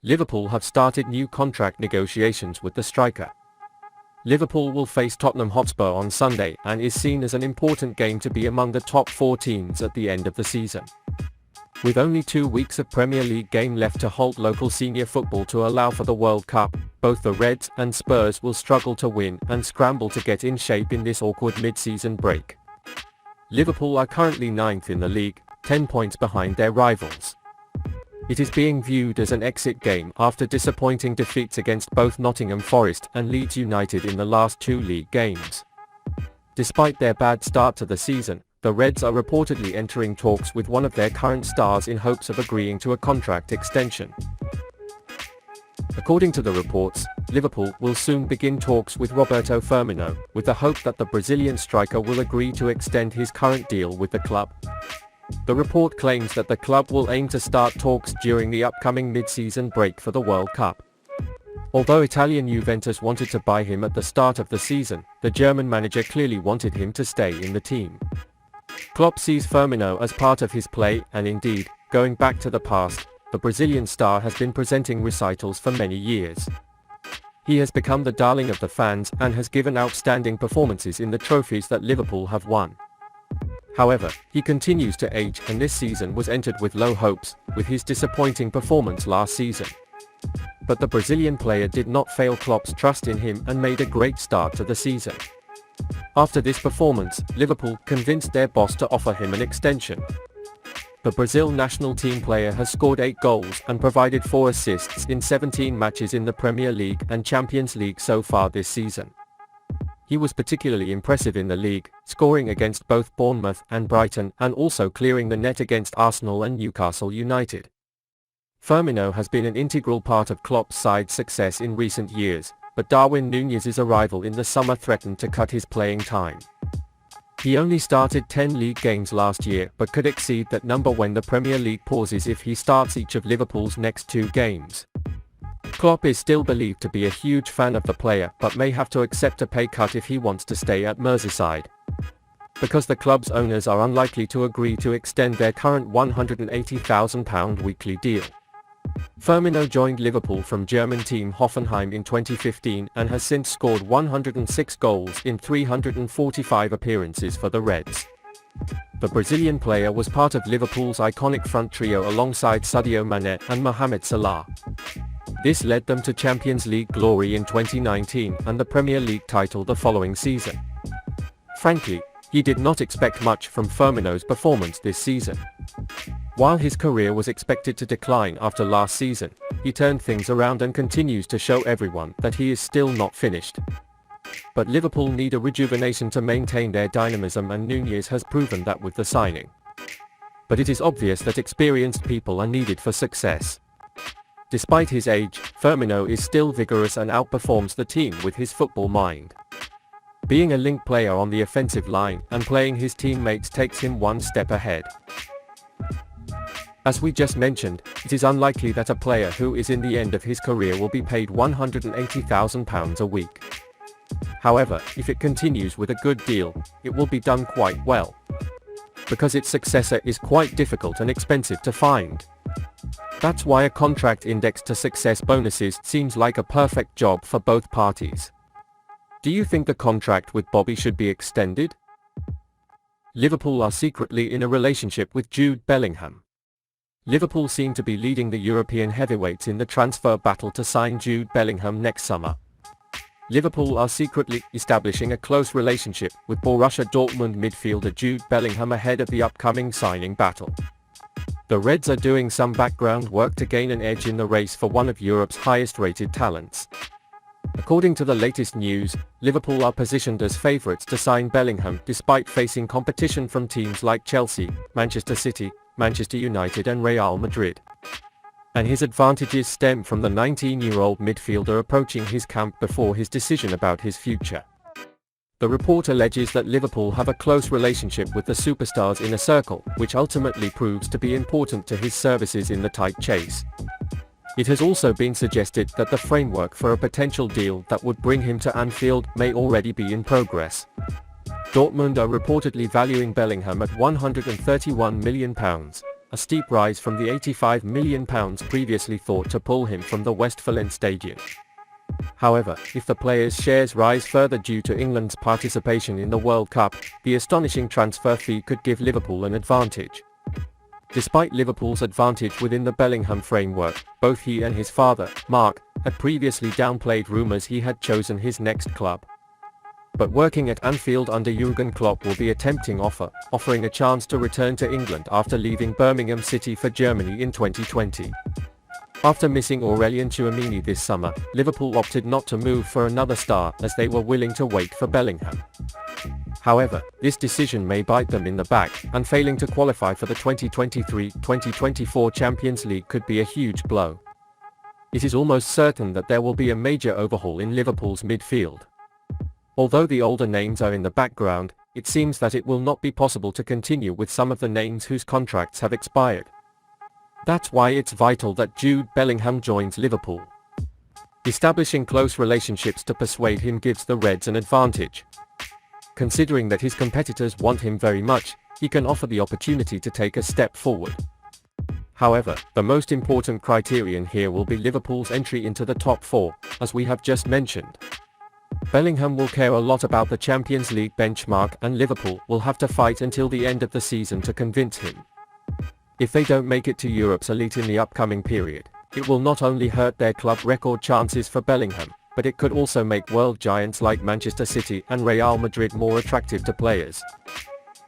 Liverpool have started new contract negotiations with the striker. Liverpool will face Tottenham Hotspur on Sunday and is seen as an important game to be among the top 4 teams at the end of the season. With only 2 weeks of Premier League game left to halt local senior football to allow for the World Cup, both the Reds and Spurs will struggle to win and scramble to get in shape in this awkward mid-season break. Liverpool are currently 9th in the league, 10 points behind their rivals. It is being viewed as an exit game after disappointing defeats against both Nottingham Forest and Leeds United in the last 2 league games. Despite their bad start to the season, the Reds are reportedly entering talks with one of their current stars in hopes of agreeing to a contract extension. According to the reports, Liverpool will soon begin talks with Roberto Firmino, with the hope that the Brazilian striker will agree to extend his current deal with the club. The report claims that the club will aim to start talks during the upcoming mid-season break for the World Cup. Although Italian Juventus wanted to buy him at the start of the season, the German manager clearly wanted him to stay in the team. Klopp sees Firmino as part of his play and indeed, going back to the past, the Brazilian star has been presenting recitals for many years. He has become the darling of the fans and has given outstanding performances in the trophies that Liverpool have won. However, he continues to age and this season was entered with low hopes, with his disappointing performance last season. But the Brazilian player did not fail Klopp's trust in him and made a great start to the season. After this performance, Liverpool convinced their boss to offer him an extension. The Brazil national team player has scored 8 goals and provided 4 assists in 17 matches in the Premier League and Champions League so far this season. He was particularly impressive in the league, scoring against both Bournemouth and Brighton and also clearing the net against Arsenal and Newcastle United. Firmino has been an integral part of Klopp's side's success in recent years, but Darwin Nunez's arrival in the summer threatened to cut his playing time. He only started 10 league games last year but could exceed that number when the Premier League pauses if he starts each of Liverpool's next 2 games. Klopp is still believed to be a huge fan of the player but may have to accept a pay cut if he wants to stay at Merseyside. Because the club's owners are unlikely to agree to extend their current £180,000 weekly deal. Firmino joined Liverpool from German team Hoffenheim in 2015 and has since scored 106 goals in 345 appearances for the Reds. The Brazilian player was part of Liverpool's iconic front trio alongside Sadio Mane and Mohamed Salah. This led them to Champions League glory in 2019 and the Premier League title the following season. Frankly, he did not expect much from Firmino's performance this season. While his career was expected to decline after last season, he turned things around and continues to show everyone that he is still not finished. But Liverpool need a rejuvenation to maintain their dynamism and Nunez has proven that with the signing. But it is obvious that experienced people are needed for success. Despite his age, Firmino is still vigorous and outperforms the team with his football mind. Being a link player on the offensive line and playing his teammates takes him one step ahead. As we just mentioned, it is unlikely that a player who is in the end of his career will be paid £180,000 a week. However, if it continues with a good deal, it will be done quite well. Because its successor is quite difficult and expensive to find. That's why a contract indexed to success bonuses seems like a perfect job for both parties. Do you think the contract with Bobby should be extended? Liverpool are secretly in a relationship with Jude Bellingham. Liverpool seem to be leading the European heavyweights in the transfer battle to sign Jude Bellingham next summer. Liverpool are secretly establishing a close relationship with Borussia Dortmund midfielder Jude Bellingham ahead of the upcoming signing battle. The Reds are doing some background work to gain an edge in the race for one of Europe's highest-rated talents. According to the latest news, Liverpool are positioned as favourites to sign Bellingham despite facing competition from teams like Chelsea, Manchester City, Manchester United and Real Madrid. And his advantages stem from the 19-year-old midfielder approaching his camp before his decision about his future. The report alleges that Liverpool have a close relationship with the superstars inner circle, which ultimately proves to be important to his services in the tight chase. It has also been suggested that the framework for a potential deal that would bring him to Anfield may already be in progress. Dortmund are reportedly valuing Bellingham at £131 million, a steep rise from the £85 million previously thought to pull him from the Westfalen Stadium. However, if the player's shares rise further due to England's participation in the World Cup, the astonishing transfer fee could give Liverpool an advantage. Despite Liverpool's advantage within the Bellingham framework, both he and his father, Mark, had previously downplayed rumours he had chosen his next club. But working at Anfield under Jürgen Klopp will be a tempting offer, offering a chance to return to England after leaving Birmingham City for Germany in 2020. After missing Aurelien Tchouameni this summer, Liverpool opted not to move for another star as they were willing to wait for Bellingham. However, this decision may bite them in the back, and failing to qualify for the 2023-2024 Champions League could be a huge blow. It is almost certain that there will be a major overhaul in Liverpool's midfield. Although the older names are in the background, it seems that it will not be possible to continue with some of the names whose contracts have expired. That's why it's vital that Jude Bellingham joins Liverpool. Establishing close relationships to persuade him gives the Reds an advantage. Considering that his competitors want him very much, he can offer the opportunity to take a step forward. However, the most important criterion here will be Liverpool's entry into the top four, as we have just mentioned. Bellingham will care a lot about the Champions League benchmark, and Liverpool will have to fight until the end of the season to convince him. If they don't make it to Europe's elite in the upcoming period, it will not only hurt their club record chances for Bellingham, but it could also make world giants like Manchester City and Real Madrid more attractive to players.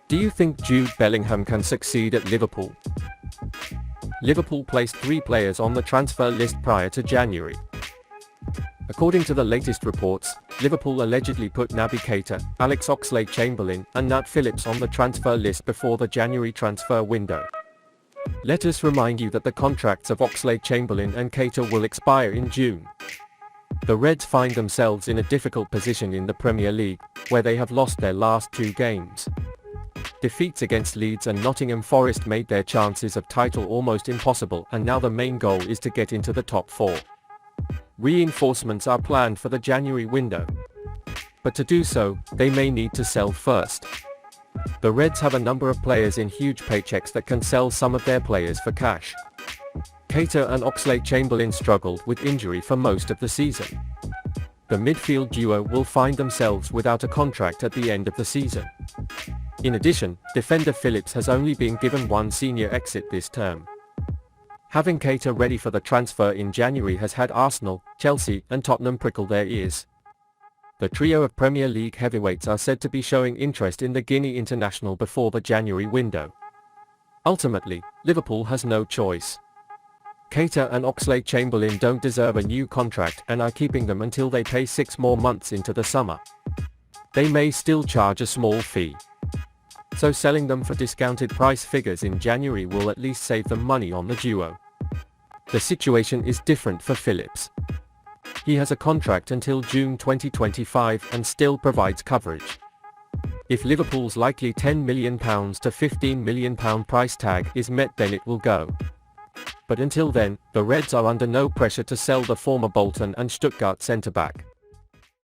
Do you think Jude Bellingham can succeed at Liverpool? Liverpool placed 3 players on the transfer list prior to January. According to the latest reports, Liverpool allegedly put Naby Keita, Alex Oxlade-Chamberlain, and Nat Phillips on the transfer list before the January transfer window. Let us remind you that the contracts of Oxlade-Chamberlain and Keita will expire in June. The Reds find themselves in a difficult position in the Premier League, where they have lost their last 2 games. Defeats against Leeds and Nottingham Forest made their chances of title almost impossible, and now the main goal is to get into the top 4. Reinforcements are planned for the January window. But to do so, they may need to sell first. The Reds have a number of players in huge paychecks that can sell some of their players for cash. Keita and Oxlade-Chamberlain struggled with injury for most of the season. The midfield duo will find themselves without a contract at the end of the season. In addition, defender Phillips has only been given one senior exit this term. Having Keita ready for the transfer in January has had Arsenal, Chelsea, and Tottenham prickle their ears. The trio of Premier League heavyweights are said to be showing interest in the Guinea international before the January window. Ultimately, Liverpool has no choice. Keita and Oxlade-Chamberlain don't deserve a new contract and are keeping them until they pay 6 more months into the summer. They may still charge a small fee. So selling them for discounted price figures in January will at least save them money on the duo. The situation is different for Phillips. He has a contract until June 2025 and still provides coverage. If Liverpool's likely £10 million to £15 million price tag is met, then it will go. But until then, the Reds are under no pressure to sell the former Bolton and Stuttgart centre-back.